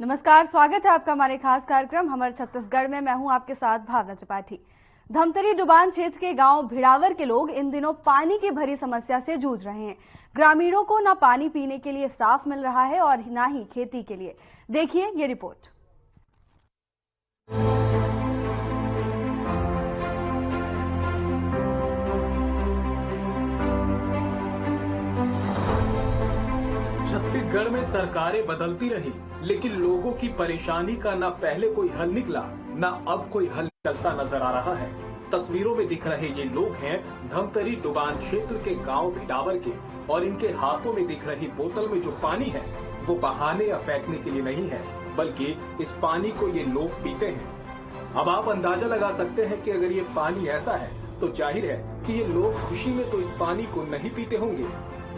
नमस्कार, स्वागत है आपका हमारे खास कार्यक्रम हमर छत्तीसगढ़ में। मैं हूं आपके साथ भावना त्रिपाठी। धमतरी डुबान क्षेत्र के गांव भिड़ावर के लोग इन दिनों पानी की भरी समस्या से जूझ रहे हैं। ग्रामीणों को न पानी पीने के लिए साफ मिल रहा है और न ही खेती के लिए। देखिए ये रिपोर्ट। छत्तीसगढ़ में सरकारें बदलती रही, लेकिन लोगों की परेशानी का न पहले कोई हल निकला, न अब कोई हल निकलता नजर आ रहा है। तस्वीरों में दिख रहे ये लोग हैं धमतरी डुबान क्षेत्र के गांव भिड़ावर के, और इनके हाथों में दिख रही बोतल में जो पानी है वो बहाने या फेंकने के लिए नहीं है, बल्कि इस पानी को ये लोग पीते हैं। अब आप अंदाजा लगा सकते हैं कि अगर ये पानी ऐसा है तो जाहिर है कि ये लोग खुशी में तो इस पानी को नहीं पीते होंगे।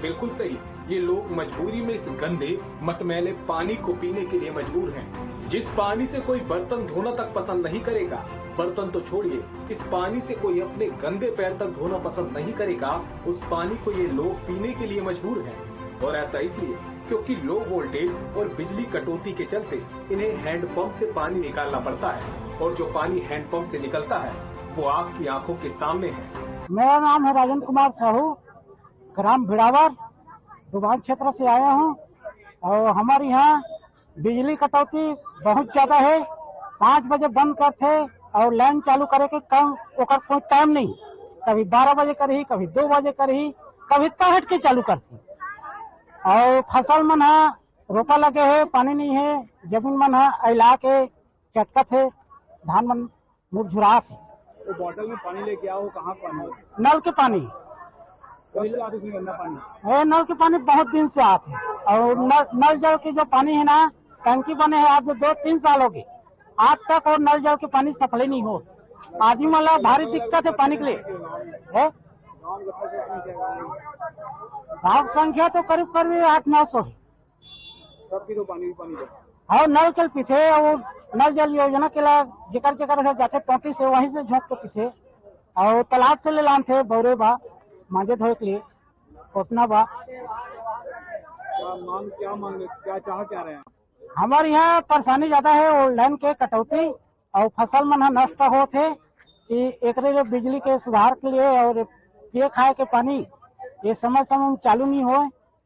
बिल्कुल सही, ये लोग मजबूरी में इस गंदे मटमैले पानी को पीने के लिए मजबूर हैं। जिस पानी से कोई बर्तन धोना तक पसंद नहीं करेगा, बर्तन तो छोड़िए, इस पानी से कोई अपने गंदे पैर तक धोना पसंद नहीं करेगा, उस पानी को ये लोग पीने के लिए मजबूर हैं। और ऐसा इसलिए क्योंकि लो वोल्टेज और बिजली कटौती के चलते इन्हें हैंडपंप से पानी निकालना पड़ता है, और जो पानी हैंडपंप से निकलता है वो आपकी आंखों के सामने है। मेरा नाम है राजन कुमार साहू, ग्राम भिड़ावर डुबान क्षेत्र से आया हूँ। और हमारे यहाँ बिजली कटौती बहुत ज्यादा है। 5 बजे बंद करते और लाइन चालू करे के कम ओकर कोई टाइम नहीं। कभी 12 बजे करही, कभी 2 बजे करही, कभी तहट के चालू करती। और फसल मन है रोपा लगे है, पानी नहीं है, जमीन मन है अला के चटकत है, धान मन मुरझुरास है। तो बोतल में पानी लेके आओ, कहाँ पानी? नल के पानी। गंदा पानी है, नल के पानी बहुत दिन से आते हैं। और नल जल की जो पानी है ना, टंकी बने है आज 2-3 साल हो गए, आज तक और नल जल के पानी सप्लाई नहीं हो। आदमी मतलब भारी दिक्कत है पानी के लिए है। गाँव संख्या तो करीब 800-900 है। सबकी तो पानी और नल के पीछे और नल जल योजना के लिए जिकर जाते टोटी से वहीं से झोंक के पीछे, और तालाब से ले लान थे बौरे बा मांझे धोए के लिए उतना बा। क्या चाह क्या रहे हैं? हमारे यहाँ परेशानी ज्यादा है और लाइन के कटौती और फसल मन नष्ट होते कि एक बिजली के सुधार के लिए और पिए खाए के पानी ये समय समय चालू नहीं हो।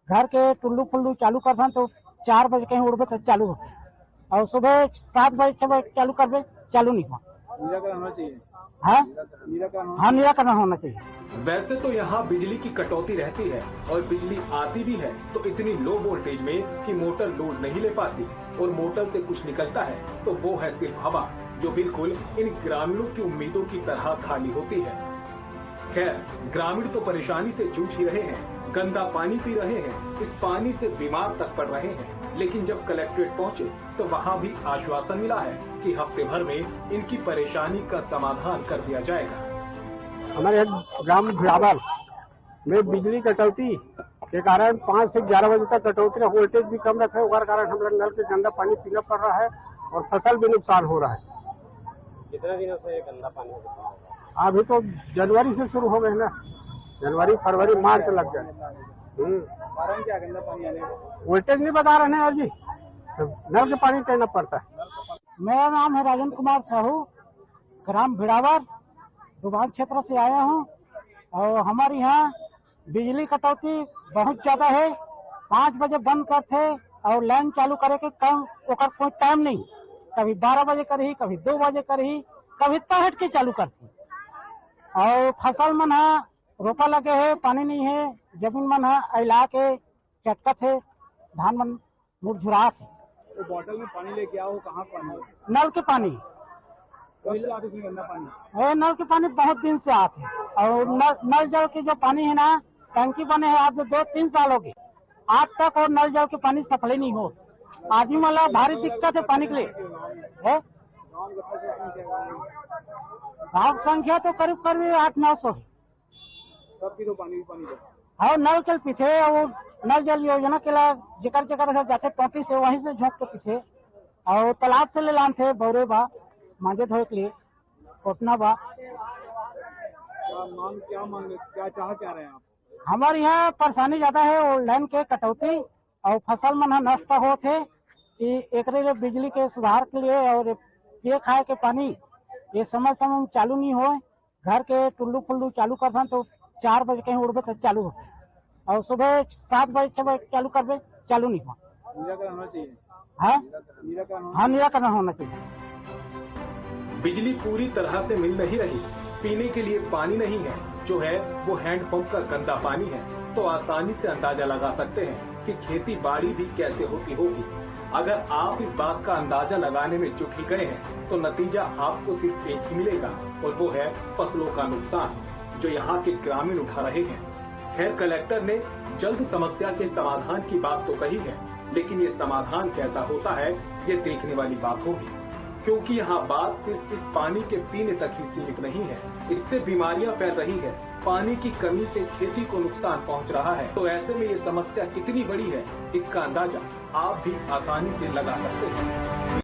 घर के टुल्लू फुल्लू चालू करते तो 4 बजे कहीं उड़बे तो चालू होते, और सुबह 7 बजे 6 बजे चालू करबे चालू नहीं हो। निराकरण होना चाहिए। हाँ, निराकरण होना चाहिए। वैसे तो यहाँ बिजली की कटौती रहती है और बिजली आती भी है तो इतनी लो वोल्टेज में कि मोटर लोड नहीं ले पाती, और मोटर से कुछ निकलता है तो वो है सिर्फ हवा, जो बिल्कुल इन ग्रामीणों की उम्मीदों की तरह खाली होती है। खैर, ग्रामीण तो परेशानी से जूझ ही रहे हैं, गंदा पानी पी रहे हैं, इस पानी से बीमार तक पड़ रहे हैं। लेकिन जब कलेक्ट्रेट पहुंचे तो वहां भी आश्वासन मिला है कि हफ्ते भर में इनकी परेशानी का समाधान कर दिया जाएगा। हमारे ग्राम भिड़ावर में बिजली कटौती के कारण 5 से 11 बजे तक कटौती है। वोल्टेज भी कम रखे, उसके कारण हम लोग नल के गंदा पानी पीना पड़ रहा है और फसल भी नुकसान हो रहा है। कितने दिनों से गंदा पानी? अभी तो जनवरी से शुरू हो गए ना, जनवरी फरवरी मार्च लग गए। कारण क्या गंदा पानी आने? वोल्टेज नहीं बता रहे हैं और जी नल के पानी कहना पड़ता है। मेरा नाम है राजन कुमार साहू, ग्राम भिड़ावर डुबान क्षेत्र से आया हूँ। और हमारे यहाँ बिजली कटौती बहुत ज्यादा है। 5 बजे बंद करते और लाइन चालू करे के कम ओकर कोई टाइम नहीं। कभी 12 बजे करही, कभी 2 बजे करही, कभी तहट के चालू करती। और फसल मन है रोपा लगे है, पानी नहीं है, जमीन मन है अला के चटकत है, धान मन मुरझुरास है। तो बोतल में पानी लेके आओ, कहाँ पानी? नल के पानी। गंदा पानी है, नल के पानी बहुत दिन से आते हैं। और नल जल की जो पानी है ना, टंकी बने है आज 2-3 साल हो गए, आज तक और नल जल के पानी सप्लाई नहीं हो। आदमी मतलब भारी दिक्कत है पानी के लिए है। गाँव संख्या तो करीब 800-900 है। सबकी तो पानी और नल के पीछे और नल जल योजना के लिए जिकर जाते टोटी से वहीं से झोंक के पीछे, और तालाब से ले लान थे बौरे बा मांझे धोए के लिए उतना बा। क्या चाह क्या रहे हैं आप? हमारे यहाँ परेशानी ज्यादा है और लाइन के कटौती और फसल मन नष्ट होते कि एकरे लिए बिजली के सुधार के लिए और ये खाए के पानी ये समय समय में चालू नहीं हो, घर के टुल्लू फुल्लू चालू कर तो 4 बजे कहीं उड़बे तो चालू होते और सुबह 7 बजे 6 बजे चालू कर चालू नहीं हो। निराकरण होना चाहिए। हाँ निराकरण होना चाहिए। बिजली पूरी तरह से मिल नहीं रही, पीने के लिए पानी नहीं है, जो है वो हैंडपंप का गंदा पानी है। तो आसानी से अंदाजा लगा सकते हैं कि खेती बाड़ी भी कैसे होती होगी। अगर आप इस बात का अंदाजा लगाने में जुट ही गए हैं तो नतीजा आपको सिर्फ एक ही मिलेगा और वो है फसलों का नुकसान, जो यहाँ के ग्रामीण उठा रहे हैं। खैर, कलेक्टर ने जल्द समस्या के समाधान की बात तो कही है, लेकिन ये समाधान कैसा होता है ये देखने वाली बात होगी, क्योंकि यहाँ बात सिर्फ इस पानी के पीने तक ही सीमित नहीं है। इससे बीमारियां फैल रही है, पानी की कमी से खेती को नुकसान पहुंच रहा है। तो ऐसे में ये समस्या कितनी बड़ी है इसका अंदाजा आप भी आसानी से लगा सकते हैं।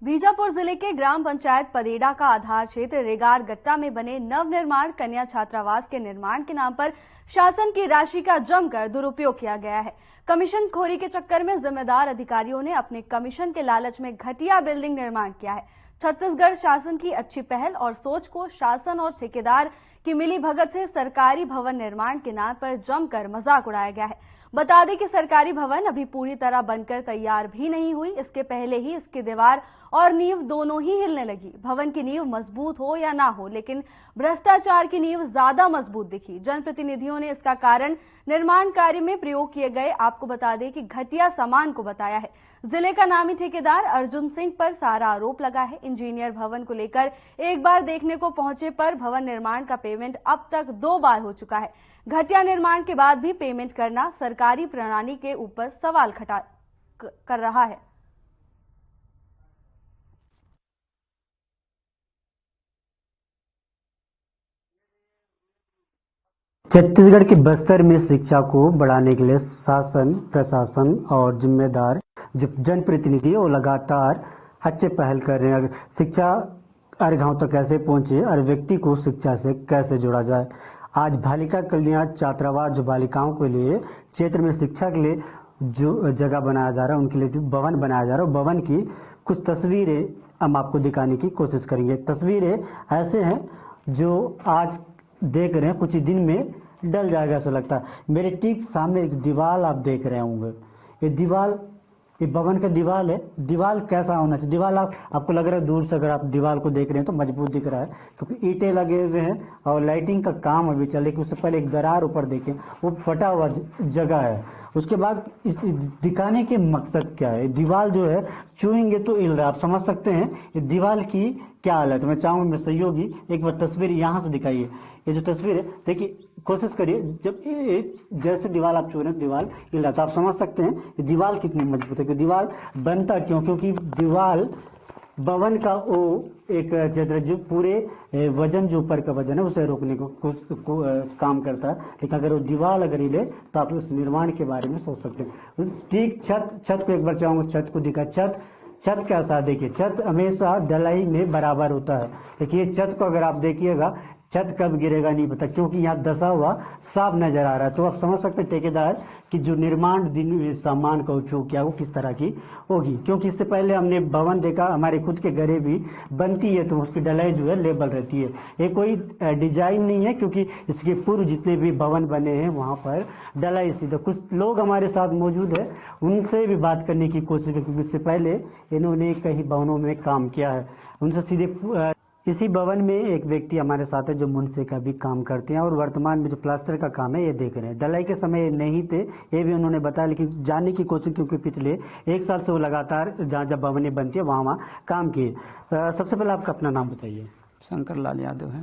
बीजापुर जिले के ग्राम पंचायत पदेड़ा का आधार क्षेत्र रेगार गट्टा में बने नवनिर्माण कन्या छात्रावास के निर्माण के नाम पर शासन की राशि का जमकर दुरुपयोग किया गया है। कमीशन खोरी के चक्कर में जिम्मेदार अधिकारियों ने अपने कमीशन के लालच में घटिया बिल्डिंग निर्माण किया है। छत्तीसगढ़ शासन की अच्छी पहल और सोच को शासन और ठेकेदार की मिली भगत से सरकारी भवन निर्माण के नाम पर जमकर मजाक उड़ाया गया है। बता दें कि सरकारी भवन अभी पूरी तरह बनकर तैयार भी नहीं हुई, इसके पहले ही इसकी दीवार और नींव दोनों ही हिलने लगी। भवन की नींव मजबूत हो या ना हो, लेकिन भ्रष्टाचार की नींव ज्यादा मजबूत दिखी। जनप्रतिनिधियों ने इसका कारण निर्माण कार्य में प्रयोग किए गए आपको बता दें कि घटिया सामान को बताया है। जिले का नामी ठेकेदार अर्जुन सिंह पर सारा आरोप लगा है। इंजीनियर भवन को लेकर एक बार देखने को पहुंचे पर भवन निर्माण का पेमेंट अब तक 2 बार हो चुका है। घटिया निर्माण के बाद भी पेमेंट करना सरकारी प्रणाली के ऊपर सवाल खड़ा कर रहा है। छत्तीसगढ़ के बस्तर में शिक्षा को बढ़ाने के लिए शासन, प्रशासन और जिम्मेदार जो जनप्रतिनिधि वो लगातार अच्छे पहल कर रहे हैं। शिक्षा हर गांव तक कैसे पहुंचे और व्यक्ति को शिक्षा से कैसे जोड़ा जाए। आज बालिका कल्याण छात्रावास जो बालिकाओं के लिए क्षेत्र में शिक्षा के लिए जो जगह बनाया जा रहा है, उनके लिए जो भवन बनाया जा रहा है, भवन की कुछ तस्वीरें हम आपको दिखाने की कोशिश करेंगे। तस्वीरें ऐसे हैं जो आज देख रहे हैं, कुछ ही दिन में डल जाएगा ऐसा लगता है। मेरे ठीक सामने एक दीवार आप देख रहे होंगे, ये दीवार ये भवन का दीवार है। दीवार कैसा होना चाहिए? दीवार आपको लग रहा है दूर से अगर आप दीवार को देख रहे हैं तो मजबूत दिख रहा है, क्योंकि ईंटें लगे हुए हैं और लाइटिंग का काम अभी चल, लेकिन उससे पहले एक दरार ऊपर देखें, वो फटा हुआ जगह है। उसके बाद इस दिखाने के मकसद क्या है? दीवार जो है छुएंगे तो हिल रहा है, आप समझ सकते हैं ये दीवार की क्या हालत है। मैं चाहूंगा मेरे सहयोगी एक बार तस्वीर यहाँ से दिखाइए। ये जो तस्वीर है देखिए, कोशिश करिए, जब जैसे दीवार आप छू रहे हैं दीवार हिल रहा, तो आप समझ सकते हैं ये दीवार कितनी मजबूत है। कि दीवार बनता क्यों? क्योंकि दीवार भवन का वो एक जो पूरे वजन जो ऊपर का वजन है उसे रोकने को काम करता है। लेकिन अगर वो दीवार अगर हिले तो आप उस निर्माण के बारे में सोच सकते हैं। ठीक छत को एक बार चाहूंगा, छत को दिखा। छत कैसा? देखिए, छत हमेशा ढलाई में बराबर होता है, लेकिन ये छत को अगर आप देखिएगा, छत कब गिरेगा नहीं पता, क्योंकि यहाँ दसा हुआ साफ नजर आ रहा है। तो आप समझ सकते हैं ठेकेदार कि जो निर्माण सामान का उपयोग किया वो किस तरह की होगी। क्योंकि इससे पहले हमने भवन देखा, हमारे खुद के घरे भी बनती है तो उसकी ढलाई जो है लेवल रहती है। ये कोई डिजाइन नहीं है, क्योंकि इसके पूर्व जितने भी भवन बने हैं वहां पर ढलाई सीधा। कुछ लोग हमारे साथ मौजूद है, उनसे भी बात करने की कोशिश की, क्योंकि इससे पहले इन्होंने कई भवनों में काम किया है। उनसे सीधे इसी भवन में एक व्यक्ति हमारे साथ है जो मुंशी का भी काम करते हैं और वर्तमान में जो प्लास्टर का काम है ये देख रहे हैं। ढलाई के समय नहीं थे ये भी उन्होंने बताया, लेकिन जानने की कोशिश, क्योंकि पिछले 1 साल से वो लगातार जहाँ जहाँ भवनें बनती है वहाँ काम किए। सबसे पहले आपका अपना नाम बताइए। शंकर लाल यादव है।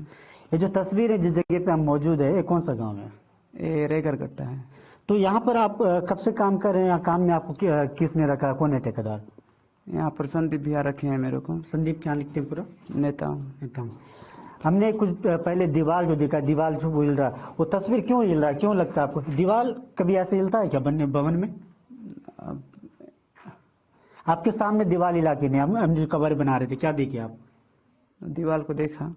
ये जो तस्वीर है जिस जगह पे हम मौजूद है, ये कौन सा गाँव है? ये रेगर गट्टा है। तो यहाँ पर आप कब से काम कर रहे हैं? काम में आपको किसने रखा? कौन है ठेकेदार? यहाँ पर संदीप भैया रखे हैं मेरे को। संदीप क्या लिखते हैं? पूरा नेता। हमने कुछ पहले दीवार जो देखा, दीवार जो हिल रहा, वो तस्वीर क्यों हिल रहा है? क्यों लगता है आपको? दीवार कभी ऐसे हिलता है क्या बनने भवन में? आपके सामने दीवार इलाके ने हम जो कवर बना रहे थे, क्या देखे आप? दीवार को देखा।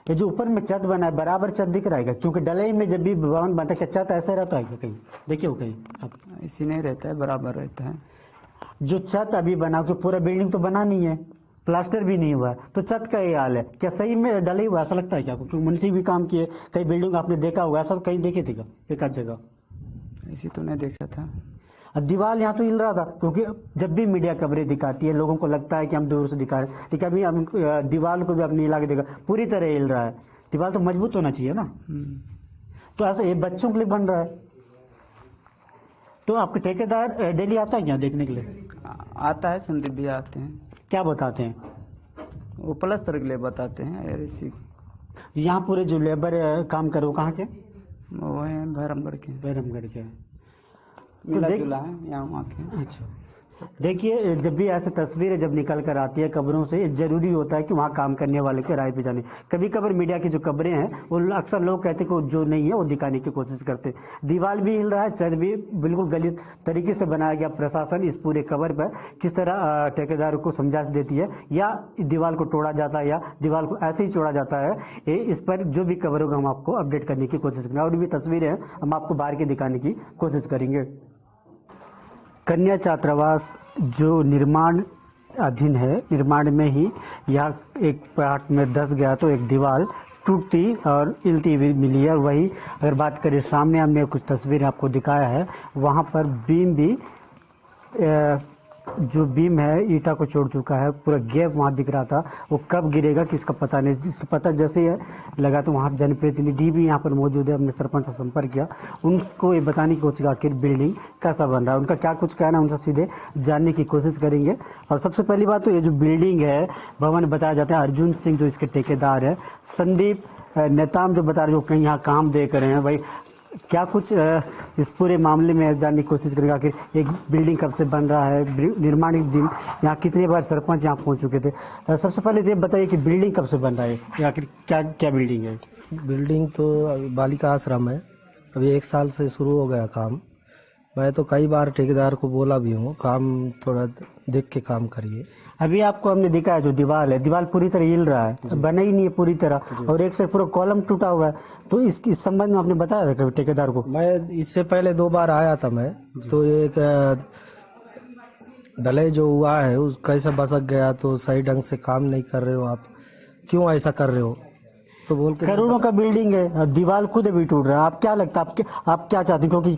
ये जो ऊपर में छत बना है बराबर छत दिख रहा है क्या? क्योंकि ढलाई में जब भी भवन बनता है क्या छत ऐसे रहता है क्या कहीं? देखिए हो कहीं आप? ऐसी नहीं रहता है, बराबर रहता है। जो छत अभी बना तो पूरा बिल्डिंग तो बना नहीं है, प्लास्टर भी नहीं हुआ है, तो छत का ये हाल है। क्या सही में ढलाई हुआ ऐसा लगता है क्या आपको? क्योंकि मुंशी भी काम किए, कई बिल्डिंग आपने देखा होगा, ऐसा कहीं देखे थे क्या एक आध जगह? ऐसी तो नहीं देखा था। दीवार यहाँ तो हिल रहा था, क्योंकि जब भी मीडिया कवरेज दिखाती है लोगों को लगता है कि हम दूर से दिखा रहे हैं, लेकिन अभी हम दीवार को भी अपनी हिला के देखा, पूरी तरह हिल रहा है। दीवार तो मजबूत होना चाहिए ना। तो ऐसा ये बच्चों के लिए बन रहा है। तो आपके ठेकेदार डेली आता है क्या देखने के लिए? आता है, संदीप भी आते हैं। क्या बताते हैं वो? प्लस्तर के लिए बताते हैं। ऐसी यहाँ पूरे जो लेबर काम करे वो कहाँ के? वो है भैरमगढ़ के। बैरमगढ़ के। मिला जुला है यहाँ वहाँ के। अच्छा, देखिए जब भी ऐसे तस्वीरें जब निकल कर आती है कब्रों से, जरूरी होता है कि वहाँ काम करने वाले के राय पे जाने। कभी कभार मीडिया की जो खबरें हैं वो अक्सर लोग कहते हैं कि जो नहीं है वो दिखाने की कोशिश करते हैं। दीवार भी हिल रहा है, छत भी बिल्कुल गलत तरीके से बनाया गया। प्रशासन इस पूरे कवर पर किस तरह ठेकेदार को समझा देती है, या दीवार को तोड़ा जाता है या दीवार को ऐसे ही छोड़ा जाता है, इस पर जो भी खबर होगा हम आपको अपडेट करने की कोशिश करेंगे। और भी तस्वीरें हैं हम आपको बाहर के दिखाने की कोशिश करेंगे। कन्या छात्रावास जो निर्माण अधीन है, निर्माण में ही यहाँ एक पार्ट में धंस गया तो एक दीवार टूटती और हिलती हुई मिली है। वही अगर बात करें सामने हमने कुछ तस्वीर आपको दिखाया है, वहाँ पर बीम भी जो बीम है ईटा को छोड़ चुका है। पूरा गैप वहाँ दिख रहा था, वो कब गिरेगा किसका पता नहीं। जिसका पता जैसे ही लगा तो वहाँ जनप्रतिनिधि भी यहाँ पर मौजूद है। हमने सरपंच से संपर्क किया, उनको ये बताने की कोशिश आखिर बिल्डिंग कैसा बन रहा है, उनका क्या कुछ कहना है, उनसे सीधे जानने की कोशिश करेंगे। और सबसे पहली बात तो ये जो बिल्डिंग है भवन बताया जाता है, अर्जुन सिंह जो इसके ठेकेदार है, संदीप नेताम जो बता रहे जो कहीं यहाँ काम देख रहे हैं, भाई क्या कुछ इस पूरे मामले में जानने की कोशिश करेगा कि एक बिल्डिंग कब से बन रहा है, निर्माणाधीन, यहाँ कितने बार सरपंच यहाँ पहुंच चुके थे। सबसे पहले ये बताइए कि बिल्डिंग कब से बन रहा है, आखिर क्या क्या बिल्डिंग है? बिल्डिंग तो बालिका आश्रम है, अभी 1 साल से शुरू हो गया काम। मैं तो कई बार ठेकेदार को बोला भी हूँ काम थोड़ा देख के काम करिए। अभी आपको हमने दिखाया जो दीवार है, दीवार पूरी तरह हिल रहा है, बना ही नहीं है पूरी तरह, और एक से पूरा कॉलम टूटा हुआ है। तो इस संबंध में आपने बताया था कभी ठेकेदार को? मैं इससे पहले 2 बार आया था मैं, तो एक ढलाई जो हुआ है उस कैसे बसक गया, तो सही ढंग से काम नहीं कर रहे हो आप, क्यों ऐसा कर रहे हो, तो बोल के करोड़ों का बिल्डिंग है, दीवार खुद भी टूट रहा है। आप क्या लगता है आप क्या चाहते हैं? क्योंकि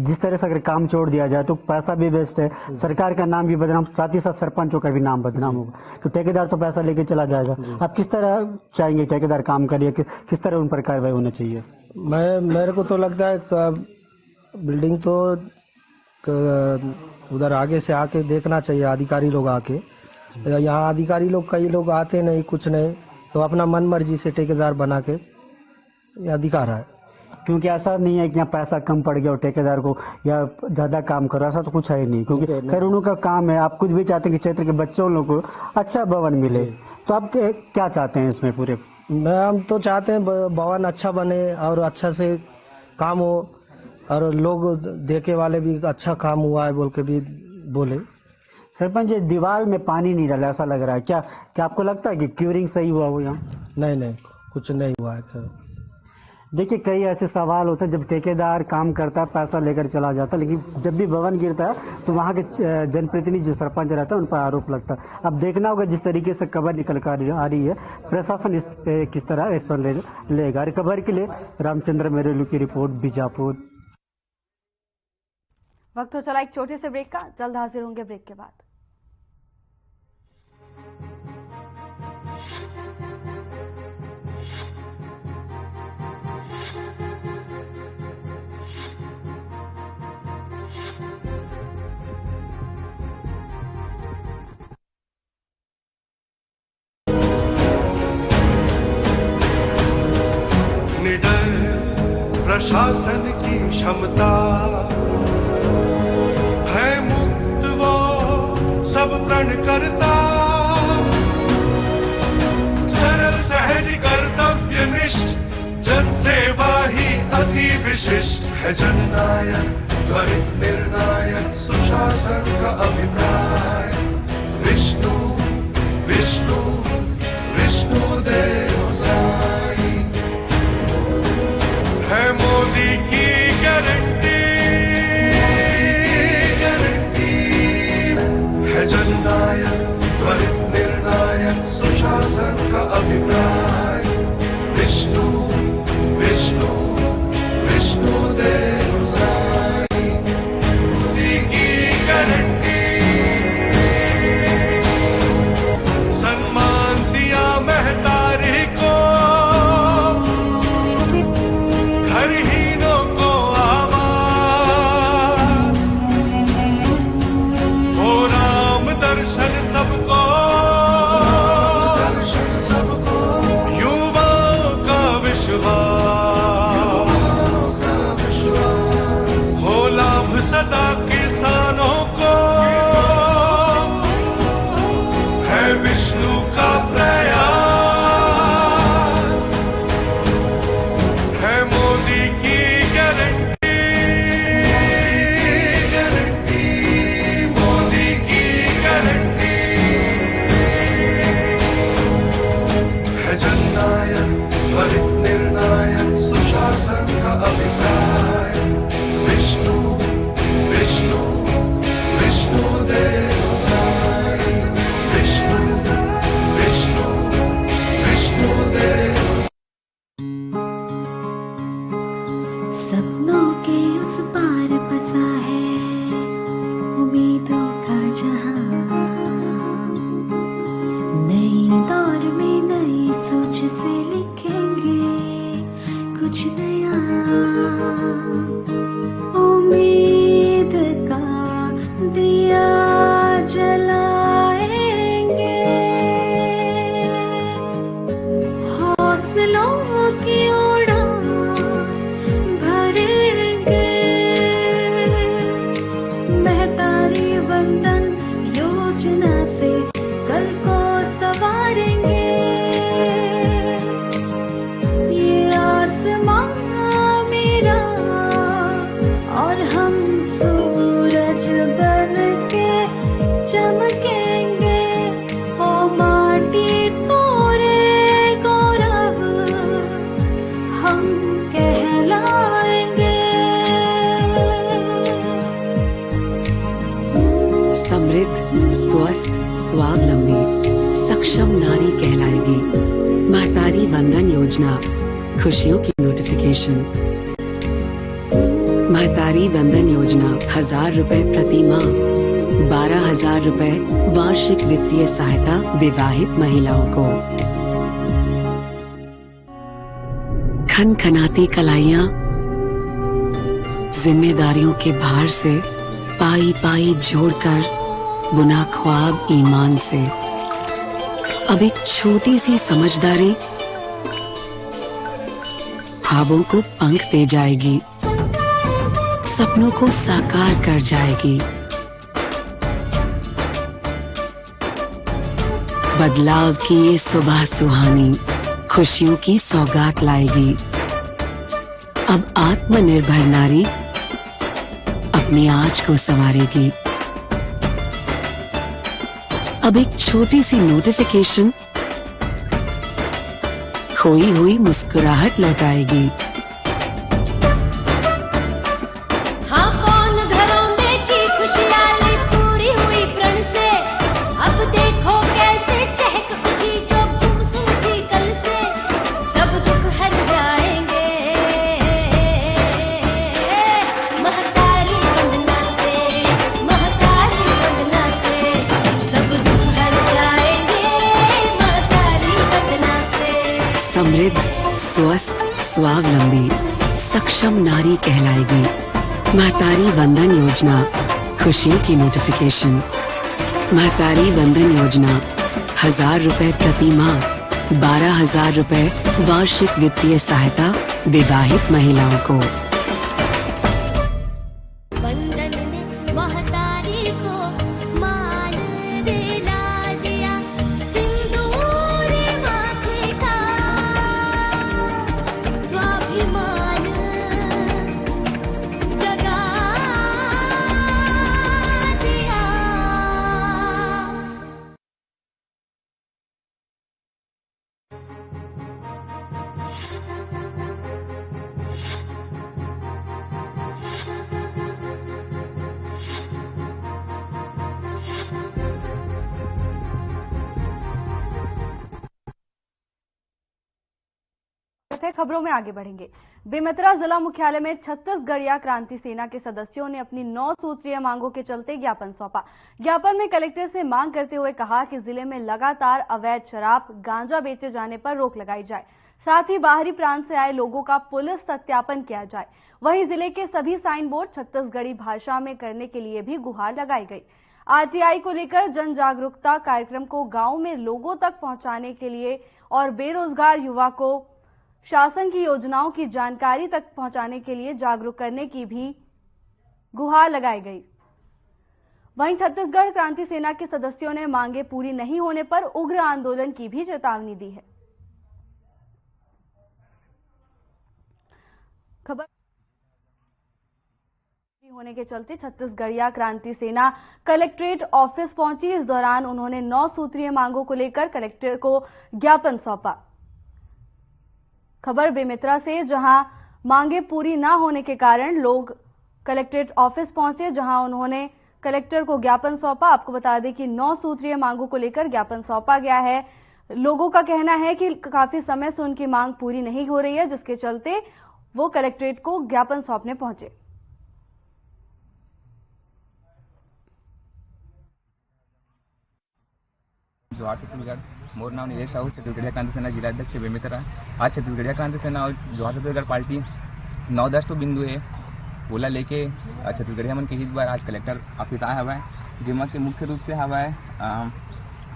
जिस तरह से अगर काम छोड़ दिया जाए तो पैसा भी वेस्ट है, सरकार का नाम भी बदनाम, साथ ही साथ सरपंचों का भी नाम बदनाम होगा, तो ठेकेदार तो पैसा लेके चला जाएगा। आप किस तरह चाहेंगे ठेकेदार काम करिए, किस तरह उन पर कार्रवाई होना चाहिए? मेरे को तो लगता है बिल्डिंग तो उधर आगे से आके देखना चाहिए, अधिकारी लोग आके। यहाँ अधिकारी लोग कई लोग आते नहीं, कुछ नहीं, तो अपना मन मर्जी से ठेकेदार बना के या दिखा रहा है। क्योंकि ऐसा नहीं है कि यहाँ पैसा कम पड़ गया और ठेकेदार को या ज्यादा काम करो, ऐसा तो कुछ है ही नहीं, क्योंकि करोड़ों का काम है। आप खुद भी चाहते हैं कि क्षेत्र के बच्चों लोगों को अच्छा भवन मिले, तो आप क्या चाहते हैं इसमें पूरे? हम तो चाहते हैं भवन अच्छा बने और अच्छा से काम हो, और लोग देखे वाले भी अच्छा काम हुआ है बोल के भी बोले। सरपंच जी, दीवार में पानी नहीं डाला ऐसा लग रहा है, क्या आपको लगता है कि क्यूरिंग सही हुआ हो यहाँ? नहीं, कुछ नहीं हुआ है। देखिए कई ऐसे सवाल होते हैं, जब ठेकेदार काम करता है पैसा लेकर चला जाता है, लेकिन जब भी भवन गिरता है तो वहाँ के जनप्रतिनिधि जो सरपंच रहता है उन पर आरोप लगता है। अब देखना होगा जिस तरीके से खबर निकल कर आ रही है, प्रशासन इस किस तरह एक्शन लेगा। खबर के लिए रामचंद्र मेरेलू की रिपोर्ट, बीजापुर। वक्त हो चला एक छोटे से ब्रेक का, जल्द हाजिर होंगे ब्रेक के बाद। निडर प्रशासन की क्षमता है, मुक्त वो सब प्रण करता, सरल सहज कर्तव्यनिष्ठ जन सेवा ही अति विशिष्ट है जननायक, त्वरित निर्णायक, सुशासन का अभिप्राय। विष्णु विष्णु विष्णु देव साई है मोदी की गारंटी है जननायक, त्वरित निर्णायक, सुशासन का अभिप्राय। विष्णु विष्णु विष्णु देव साई मोदी की गारंटी। सम्मान दिया महतारी को, घरहीनों को आवास, हो राम दर्शन सबको, युवाओं का विश्वास, हो लाभ सदा किसानों को, है विष्णु का प्रयास, है मोदी की गारंटी, मोदी की गारंटी। है जननायक, त्वरित निर्णायक, सुशासन का अभिप्राय। विष्णु विष्णु विष्णु देव साई, विष्णु विष्णु विष्णु देव। सपनों के उस पार बसा है उम्मीदों का जहां, नए दौर में नई सोच से लिखेंगे कुछ नया। उम्मीद का दिया जलाएंगे, हौसलों की उड़ान भरेंगे, महतारी वंदन योजना से कल को सवारेंगे। ये आसमां मेरा और हम सूरज बन के चमकेंगे, ओ माटी तोरे गौरव हम कहलाएंगे। समृद्ध, स्वस्थ, स्वावलंबी, सक्षम नारी कहलाएगी। महतारी वंदन योजना, खुशियों की नोटिफिकेशन। महतारी वंदन योजना 1000 रुपए प्रति माह, 12,000 रुपए वार्षिक वित्तीय सहायता विवाहित महिलाओं को। खनखनाती कलाइयां जिम्मेदारियों के भार से पाई पाई जोड़कर बुना ख्वाब ईमान से। अब एक छोटी सी समझदारी ख्वाबों को पंख दे जाएगी, सपनों को साकार कर जाएगी। बदलाव की ये सुबह सुहानी खुशियों की सौगात लाएगी। अब आत्मनिर्भर नारी अपनी आज को संवारेगी। अब एक छोटी सी नोटिफिकेशन खोई हुई मुस्कुराहट लौटाएगी। हाँ, कौन घरों देखी खुशहाली पूरी हुई प्रण से, अब देखो कैसे चहक उठी जो गुमसुम थी कल से, सब दुख हट जाएंगे महतारी वंदना से, महतारी वंदना से, सब दुख हट जाएंगे महतारी वंदना से। समृद्ध, स्वस्थ, स्वावलंबी, सक्षम नारी कहलाएगी। महतारी वंदन योजना, खुशियों की नोटिफिकेशन। महतारी वंदन योजना 1000 रुपए प्रति माह, 12,000 रुपए वार्षिक वित्तीय सहायता विवाहित महिलाओं को। वंदन ने महतारी को मान दिला दिया, सिंदूर माथे का स्वाभिमान स्वागत है। खबरों में आगे बढ़ेंगे। बेमेतरा जिला मुख्यालय में छत्तीसगढ़िया क्रांति सेना के सदस्यों ने अपनी 9 सूत्रीय मांगों के चलते ज्ञापन सौंपा। ज्ञापन में कलेक्टर से मांग करते हुए कहा कि जिले में लगातार अवैध शराब, गांजा बेचे जाने पर रोक लगाई जाए, साथ ही बाहरी प्रांत से आए लोगों का पुलिस सत्यापन किया जाए। वहीं जिले के सभी साइन बोर्ड छत्तीसगढ़ी भाषा में करने के लिए भी गुहार लगाई गई। आरटीआई को लेकर जन जागरूकता कार्यक्रम को गांव में लोगों तक पहुंचाने के लिए और बेरोजगार युवा को शासन की योजनाओं की जानकारी तक पहुंचाने के लिए जागरूक करने की भी गुहार लगाई गई। वहीं छत्तीसगढ़ क्रांति सेना के सदस्यों ने मांगे पूरी नहीं होने पर उग्र आंदोलन की भी चेतावनी दी है। खबर होने के चलते छत्तीसगढ़िया क्रांति सेना कलेक्ट्रेट ऑफिस पहुंची। इस दौरान उन्होंने 9 सूत्रीय मांगों को लेकर कलेक्टर को ज्ञापन सौंपा। खबर बेमेतरा से, जहां मांगे पूरी न होने के कारण लोग कलेक्ट्रेट ऑफिस पहुंचे, जहां उन्होंने कलेक्टर को ज्ञापन सौंपा। आपको बता दें कि 9 सूत्रीय मांगों को लेकर ज्ञापन सौंपा गया है। लोगों का कहना है कि काफी समय से उनकी मांग पूरी नहीं हो रही है, जिसके चलते वो कलेक्ट्रेट को ज्ञापन सौंपने पहुंचे। जोहार छत्तीसगढ़। मोर नाम नीलेश साहू, छत्तीसगढ़िया क्रांति सेना जिलाध्यक्ष बेमेतरा। आज छत्तीसगढ़िया क्रांति सेना और जोहार छत्तीसगढ़ पार्टी 9-10 तो बिंदु है ओला लेके छत्तीसगढ़िया मन के हित बार आज कलेक्टर ऑफिस आया हवा है, जेमा के मुख्य रूप से हवा है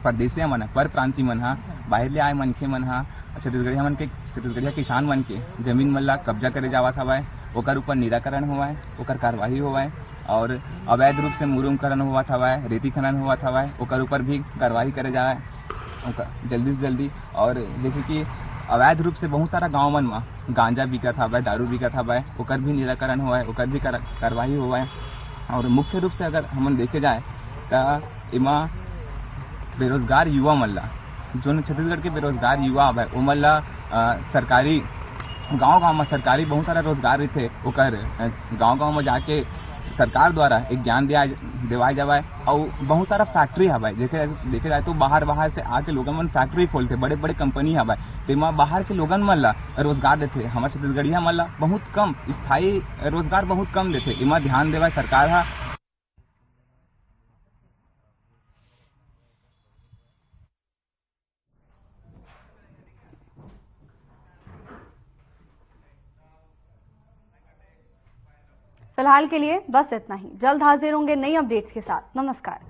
परदेसिया मन, पर प्रांति मन हा, बाहर ले आए मनखे मन हा छत्तीसगढ़िया मन के, छत्तीसगढ़िया किसान मन के जमीन मन ला कब्जा करे जावत हवा है, ओकर ऊपर निराकरण हुआ है, ओकर कार्यवाही हुआ है और अवैध रूप से मुरुमकरण हुआ था, रेती खनन हुआ था, ओकर ऊपर भी कार्रवाई करे जाए जल्दी से जल्दी। और जैसे कि अवैध रूप से बहुत सारा गांव मन में गांजा बिका था, दारू बिका था, ओकर भी निराकरण हुआ है, ओकर भी कार्रवाई हुआ है। और मुख्य रूप से अगर हम देखे जाए तो इमा बेरोजगार युवा मन ला, जो छत्तीसगढ़ के बेरोजगार युवा है वो मन ला सरकारी गांव में सरकारी बहुत सारा रोजगार रहते, ओकर गांव में जाके सरकार द्वारा एक ज्ञान दिवाया जाए। और बहुत सारा फैक्ट्री हवा देखे जाए तो बाहर से आके लोगन मन फैक्ट्री खोलते, बड़े बड़े कंपनी हवा, तो बाहर के लोगन मन ला रोजगार देते। हमारे छत्तीसगढ़िया मन ला बहुत कम स्थायी रोजगार बहुत कम देते, इमा ध्यान देवा सरकार हा। फिलहाल के लिए बस इतना ही। जल्द हाजिर होंगे नई अपडेट्स के साथ। नमस्कार।